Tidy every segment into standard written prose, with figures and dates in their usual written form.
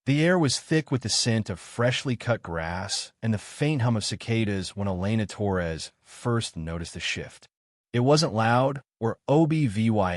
The air was thick with the scent of freshly cut grass and the faint hum of cicadas when Elena Torres first noticed the shift. It wasn't loud or obvy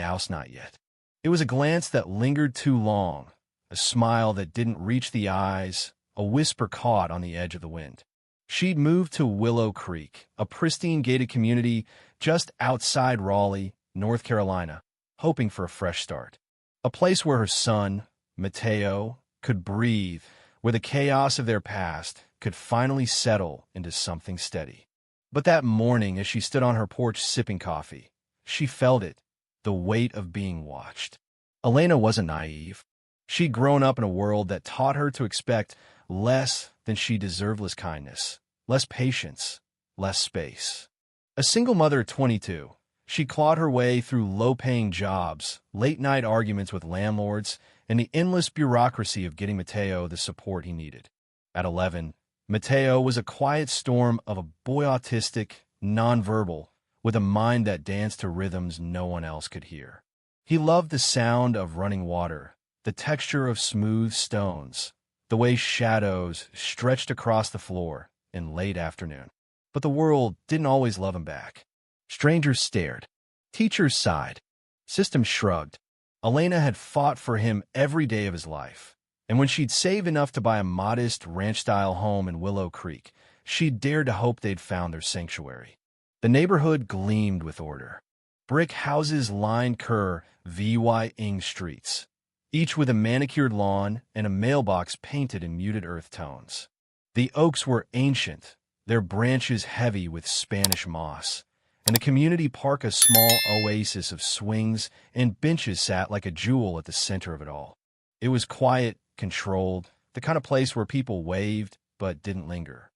house not yet. It was a glance that lingered too long, a smile that didn't reach the eyes, a whisper caught on the edge of the wind. She'd moved to Willow Creek, a pristine gated community just outside Raleigh, North Carolina, hoping for a fresh start. A place where her son, Mateo, could breathe, where the chaos of their past could finally settle into something steady. But that morning, as she stood on her porch sipping coffee, she felt it, the weight of being watched. Elena wasn't naive. She'd grown up in a world that taught her to expect less than she deserved: less kindness, less patience, less space. A single mother at 22, she clawed her way through low-paying jobs, late-night arguments with landlords, and the endless bureaucracy of getting Mateo the support he needed. At 11, Mateo was a quiet storm of a boy, autistic, nonverbal, with a mind that danced to rhythms no one else could hear. He loved the sound of running water, the texture of smooth stones, the way shadows stretched across the floor in late afternoon. But the world didn't always love him back. Strangers stared. Teachers sighed. Systems shrugged. Elena had fought for him every day of his life, and when she'd saved enough to buy a modest ranch-style home in Willow Creek, she'd dared to hope they'd found their sanctuary. The neighborhood gleamed with order. Brick houses lined Ing streets, each with a manicured lawn and a mailbox painted in muted earth tones. The oaks were ancient, their branches heavy with Spanish moss, and the community park a small oasis of swings and benches sat like a jewel at the center of it all. It was quiet, controlled, the kind of place where people waved but didn't linger.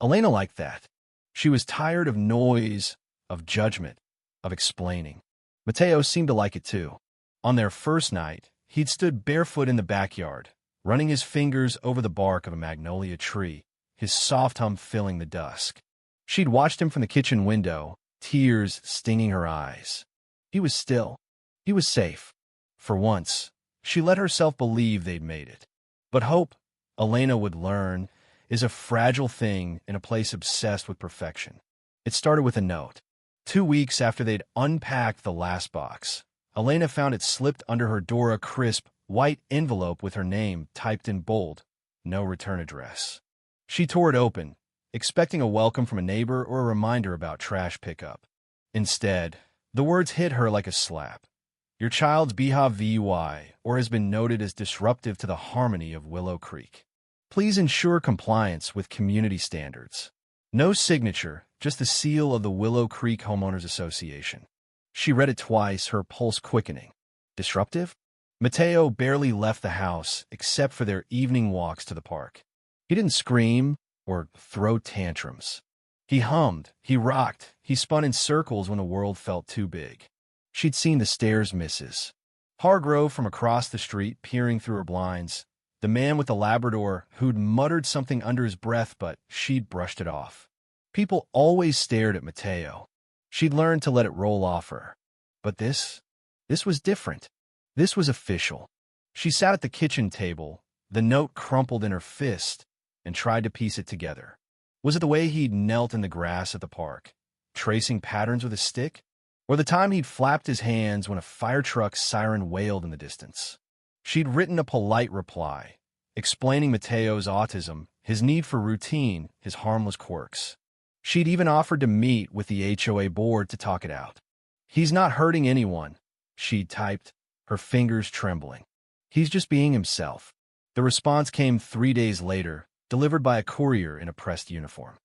Elena liked that. She was tired of noise, of judgment, of explaining. Mateo seemed to like it too. On their first night, he'd stood barefoot in the backyard, running his fingers over the bark of a magnolia tree, his soft hum filling the dusk. She'd watched him from the kitchen window, tears stinging her eyes. He was still. He was safe. For once, she let herself believe they'd made it. But hope, Elena would learn, is a fragile thing in a place obsessed with perfection. It started with a note. 2 weeks after they'd unpacked the last box, Elena found it slipped under her door, a crisp, white envelope with her name typed in bold, no return address. She tore it open, expecting a welcome from a neighbor or a reminder about trash pickup. Instead, the words hit her like a slap. Your child's behavior or has been noted as disruptive to the harmony of Willow Creek. Please ensure compliance with community standards. No signature, just the seal of the Willow Creek Homeowners Association. She read it twice, her pulse quickening. Disruptive? Mateo barely left the house except for their evening walks to the park. He didn't scream or throw tantrums. He hummed, he rocked, he spun in circles when the world felt too big. She'd seen the stairs misses. Hargrove from across the street peering through her blinds, the man with the Labrador who'd muttered something under his breath but she'd brushed it off. People always stared at Mateo. She'd learned to let it roll off her. But this was different. This was official. She sat at the kitchen table, the note crumpled in her fist, and tried to piece it together. Was it the way he'd knelt in the grass at the park, tracing patterns with a stick? Or the time he'd flapped his hands when a fire truck's siren wailed in the distance? She'd written a polite reply, explaining Mateo's autism, his need for routine, his harmless quirks. She'd even offered to meet with the HOA board to talk it out. He's not hurting anyone, she'd typed, her fingers trembling. He's just being himself. The response came 3 days later, delivered by a courier in a pressed uniform.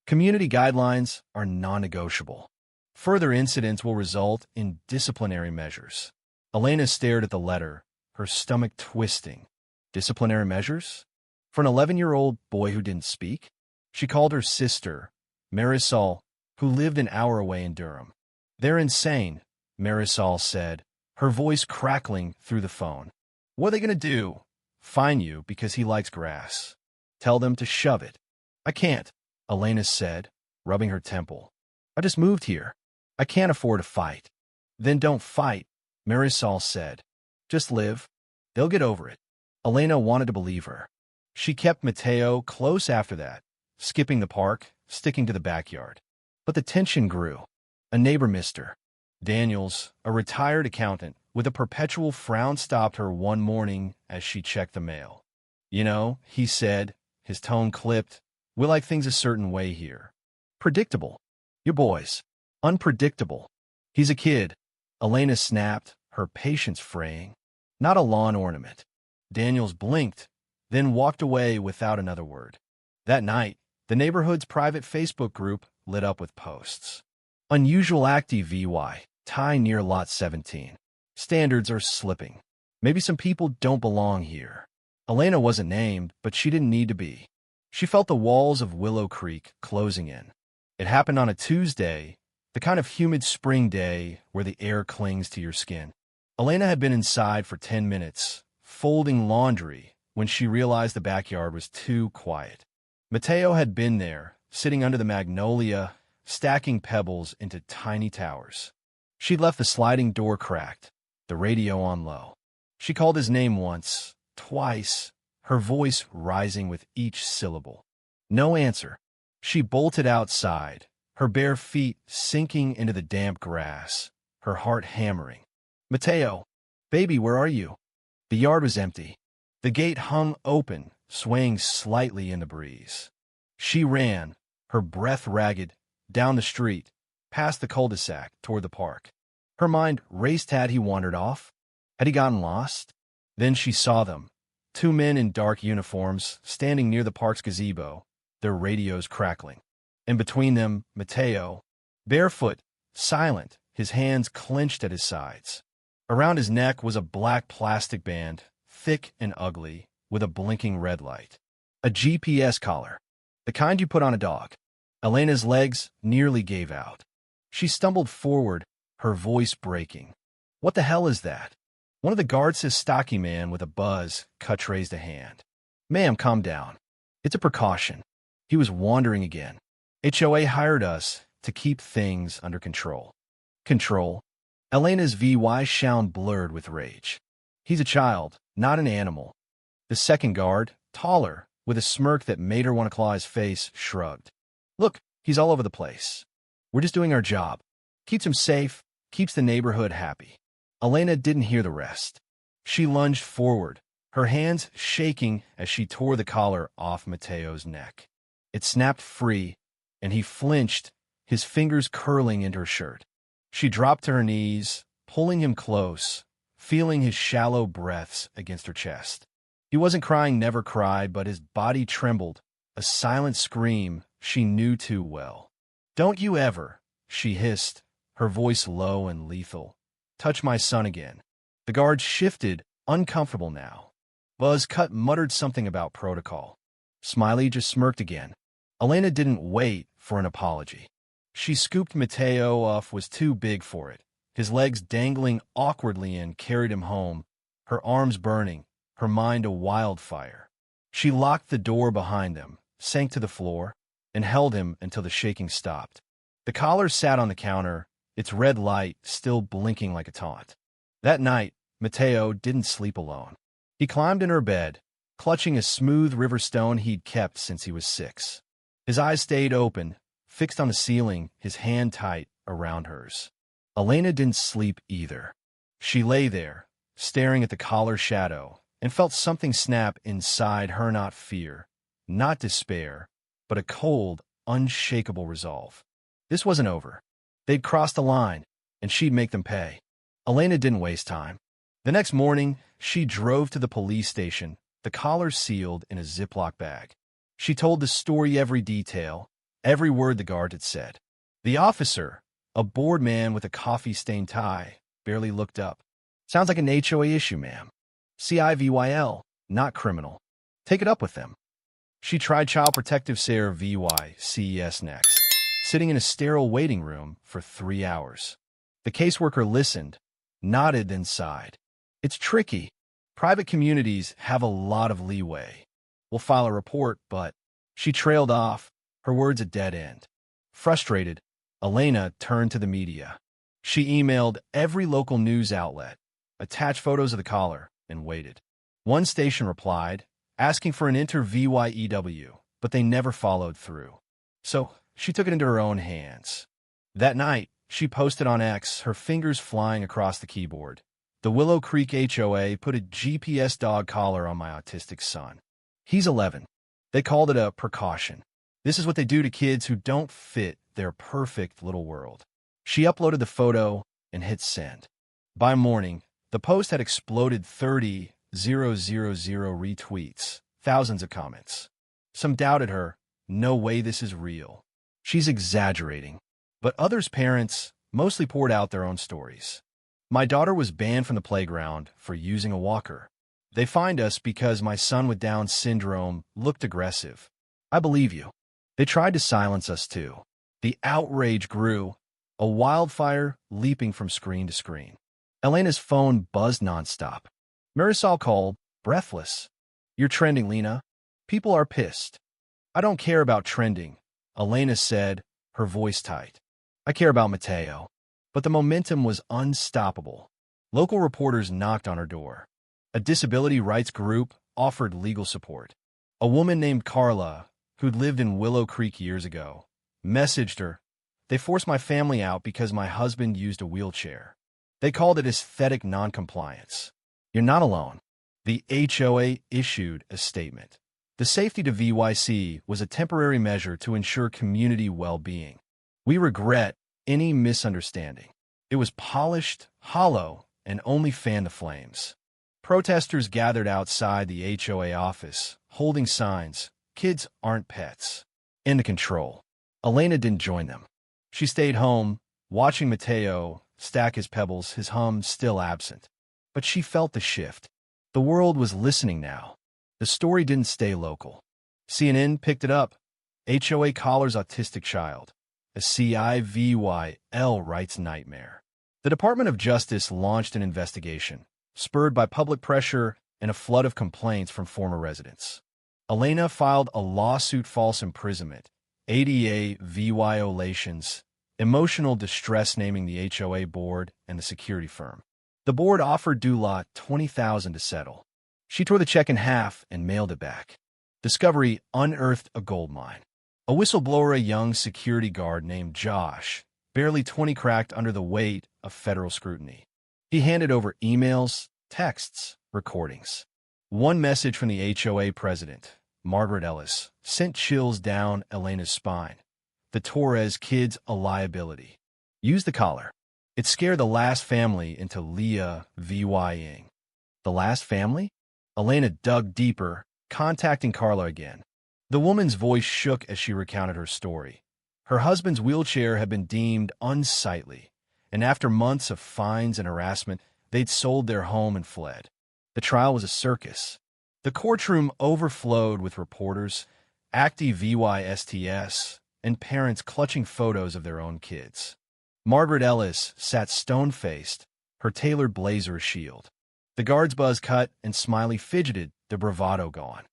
Community guidelines are non-negotiable. Further incidents will result in disciplinary measures. Elena stared at the letter, her stomach twisting. Disciplinary measures? For an 11-year-old boy who didn't speak? She called her sister, Marisol, who lived an hour away in Durham. They're insane, Marisol said, her voice crackling through the phone. What are they going to do? Fine you because he likes grass. Tell them to shove it. I can't, Elena said, rubbing her temple. I just moved here. I can't afford to fight. Then don't fight, Marisol said. Just live. They'll get over it. Elena wanted to believe her. She kept Mateo close after that, skipping the park, sticking to the backyard. But the tension grew. A neighbor missed her. Daniels, a retired accountant with a perpetual frown, stopped her one morning as she checked the mail. "You know," he said, his tone clipped, "we like things a certain way here. Predictable. Your boy's unpredictable. He's a kid." Elena snapped, her patience fraying. "Not a lawn ornament." Daniels blinked, then walked away without another word. That night, the neighborhood's private Facebook group lit up with posts. "Unusual active VY, tie near lot 17. Standards are slipping. Maybe some people don't belong here." Elena wasn't named, but she didn't need to be. She felt the walls of Willow Creek closing in. It happened on a Tuesday, the kind of humid spring day where the air clings to your skin. Elena had been inside for 10 minutes, folding laundry, when she realized the backyard was too quiet. Mateo had been there, sitting under the magnolia, stacking pebbles into tiny towers. She'd left the sliding door cracked, the radio on low. She called his name once, twice, her voice rising with each syllable. No answer. She bolted outside, her bare feet sinking into the damp grass, her heart hammering. "Mateo, baby, where are you?" The yard was empty. The gate hung open, swaying slightly in the breeze. She ran, her breath ragged, down the street, past the cul-de-sac, toward the park. Her mind raced. Had he wandered off? Had he gotten lost? Then she saw them, 2 men in dark uniforms, standing near the park's gazebo, their radios crackling. And between them, Mateo, barefoot, silent, his hands clenched at his sides. Around his neck was a black plastic band, thick and ugly, with a blinking red light. A GPS collar, the kind you put on a dog. Elena's legs nearly gave out. She stumbled forward, her voice breaking. "What the hell is that?" One of the guards, a stocky man with a buzz cut, raised a hand. "Ma'am, calm down. It's a precaution." He was wandering again. "HOA hired us to keep things under control." Control? Elena's VY shone blurred with rage. "He's a child, not an animal." The second guard, taller, with a smirk that made her want to claw his face, shrugged. "Look, he's all over the place. We're just doing our job. Keeps him safe, keeps the neighborhood happy." Elena didn't hear the rest. She lunged forward, her hands shaking as she tore the collar off Mateo's neck. It snapped free, and he flinched, his fingers curling into her shirt. She dropped to her knees, pulling him close, feeling his shallow breaths against her chest. He wasn't crying, never cried, but his body trembled, a silent scream she knew too well. "Don't you ever," she hissed, her voice low and lethal, "touch my son again." The guard shifted, uncomfortable now. Buzzcut muttered something about protocol. Smiley just smirked again. Elena didn't wait for an apology. She scooped Mateo off, was too big for it, his legs dangling awkwardly, and carried him home, her arms burning, her mind a wildfire. She locked the door behind them, sank to the floor, and held him until the shaking stopped. The collar sat on the counter, its red light still blinking like a taunt. That night, Mateo didn't sleep alone. He climbed in her bed, clutching a smooth river stone he'd kept since he was 6. His eyes stayed open, fixed on the ceiling, his hand tight around hers. Elena didn't sleep either. She lay there, staring at the collar's shadow, and felt something snap inside her, not fear, not despair, but a cold, unshakable resolve. This wasn't over. They'd crossed the line, and she'd make them pay. Elena didn't waste time. The next morning, she drove to the police station, the collar sealed in a Ziploc bag. She told the story, every detail, every word the guard had said. The officer, a bored man with a coffee-stained tie, barely looked up. "Sounds like an HOA issue, ma'am. CIVYL, not criminal. Take it up with them." She tried Child Protective Care VYCES next, sitting in a sterile waiting room for 3 hours. The caseworker listened, nodded, then sighed. "It's tricky. Private communities have a lot of leeway. We'll file a report, but..." She trailed off, her words a dead end. Frustrated, Elena turned to the media. She emailed every local news outlet, attached photos of the collar, and waited. One station replied, asking for an inter-VYEW, but they never followed through. So she took it into her own hands. That night, she posted on X, her fingers flying across the keyboard. The Willow Creek HOA put a GPS dog collar on my autistic son. He's 11. They called it a precaution. This is what they do to kids who don't fit their perfect little world. She uploaded the photo and hit send. By morning, the post had exploded 30,000 retweets, thousands of comments. Some doubted her. No way this is real. She's exaggerating. But others' parents mostly poured out their own stories. My daughter was banned from the playground for using a walker. They fined us because my son with Down syndrome looked aggressive. I believe you. They tried to silence us too. The outrage grew, a wildfire leaping from screen to screen. Elena's phone buzzed nonstop. Marisol called, breathless. "You're trending, Lena. People are pissed." "I don't care about trending," Elena said, her voice tight. "I care about Mateo." But the momentum was unstoppable. Local reporters knocked on her door. A disability rights group offered legal support. A woman named Carla, who'd lived in Willow Creek years ago, messaged her. "They forced my family out because my husband used a wheelchair. They called it aesthetic noncompliance." You're not alone. The HOA issued a statement. The safety to VYC was a temporary measure to ensure community well-being. "We regret any misunderstanding. It was polished, hollow, and only fanned the flames." Protesters gathered outside the HOA office, holding signs, "Kids aren't pets." Into control. Elena didn't join them. She stayed home, watching Mateo stack his pebbles, his hum still absent. But she felt the shift. The world was listening now. The story didn't stay local. CNN picked it up. HOA collars autistic child. A CIVYL rights nightmare. The Department of Justice launched an investigation, spurred by public pressure and a flood of complaints from former residents. Elena filed a lawsuit, false imprisonment, ADA violations, emotional distress, naming the HOA board and the security firm. The board offered Dula $20,000 to settle. She tore the check in half and mailed it back. Discovery unearthed a goldmine. A whistleblower, a young security guard named Josh, barely 20, cracked under the weight of federal scrutiny. He handed over emails, texts, recordings. One message from the HOA president, Margaret Ellis, sent chills down Elena's spine. "The Torres kids a liability. Use the collar." It scared the last family into Leah VYing. The last family? Elena dug deeper, contacting Carla again. The woman's voice shook as she recounted her story. Her husband's wheelchair had been deemed unsightly, and after months of fines and harassment, they'd sold their home and fled. The trial was a circus. The courtroom overflowed with reporters, active VYSTS, and parents clutching photos of their own kids. Margaret Ellis sat stone-faced, her tailored blazer a shield. The guard's buzz cut and Smiley fidgeted, the bravado gone.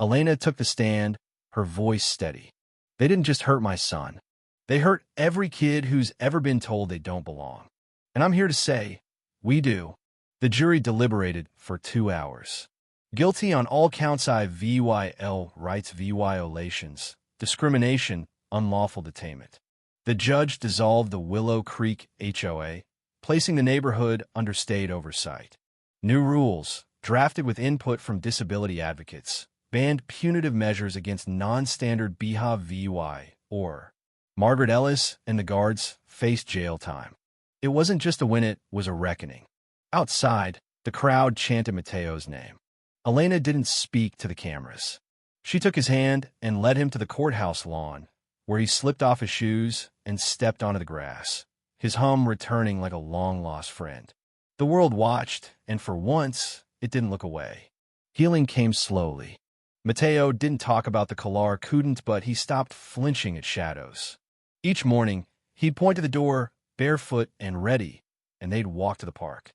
Elena took the stand, her voice steady. "They didn't just hurt my son. They hurt every kid who's ever been told they don't belong. And I'm here to say, we do." The jury deliberated for 2 hours. Guilty on all counts: IVYL rights violations, discrimination, unlawful detainment. The judge dissolved the Willow Creek HOA, placing the neighborhood under state oversight. New rules, drafted with input from disability advocates, banned punitive measures against non-standard BHA VY, or Margaret Ellis and the guards faced jail time. It wasn't just a win, it was a reckoning. Outside, the crowd chanted Mateo's name. Elena didn't speak to the cameras. She took his hand and led him to the courthouse lawn, where he slipped off his shoes and stepped onto the grass, his hum returning like a long-lost friend. The world watched, and for once, it didn't look away. Healing came slowly. Mateo didn't talk about the collar, couldn't, but he stopped flinching at shadows. Each morning, he'd point to the door, barefoot and ready, and they'd walk to the park.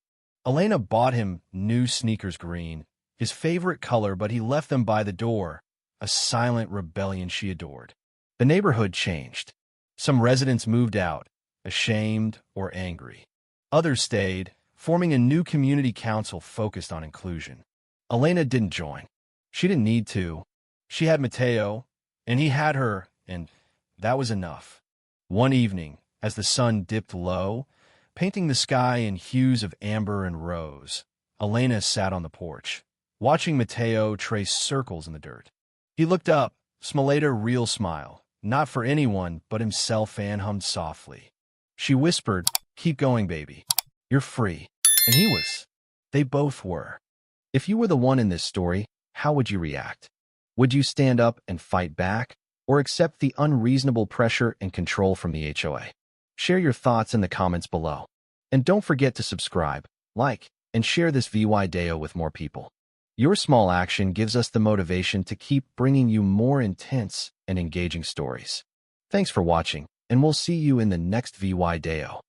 Elena bought him new sneakers, green, his favorite color, but he left them by the door, a silent rebellion she adored. The neighborhood changed. Some residents moved out, ashamed or angry. Others stayed, forming a new community council focused on inclusion. Elena didn't join. She didn't need to. She had Mateo, and he had her, and that was enough. One evening, as the sun dipped low, painting the sky in hues of amber and rose, Elena sat on the porch, watching Mateo trace circles in the dirt. He looked up, smiled a real smile, not for anyone but himself, and hummed softly. She whispered, "Keep going, baby. You're free." And he was. They both were. If you were the one in this story, how would you react? Would you stand up and fight back, or accept the unreasonable pressure and control from the HOA? Share your thoughts in the comments below. And don't forget to subscribe, like, and share this video with more people. Your small action gives us the motivation to keep bringing you more intense and engaging stories. Thanks for watching, and we'll see you in the next video.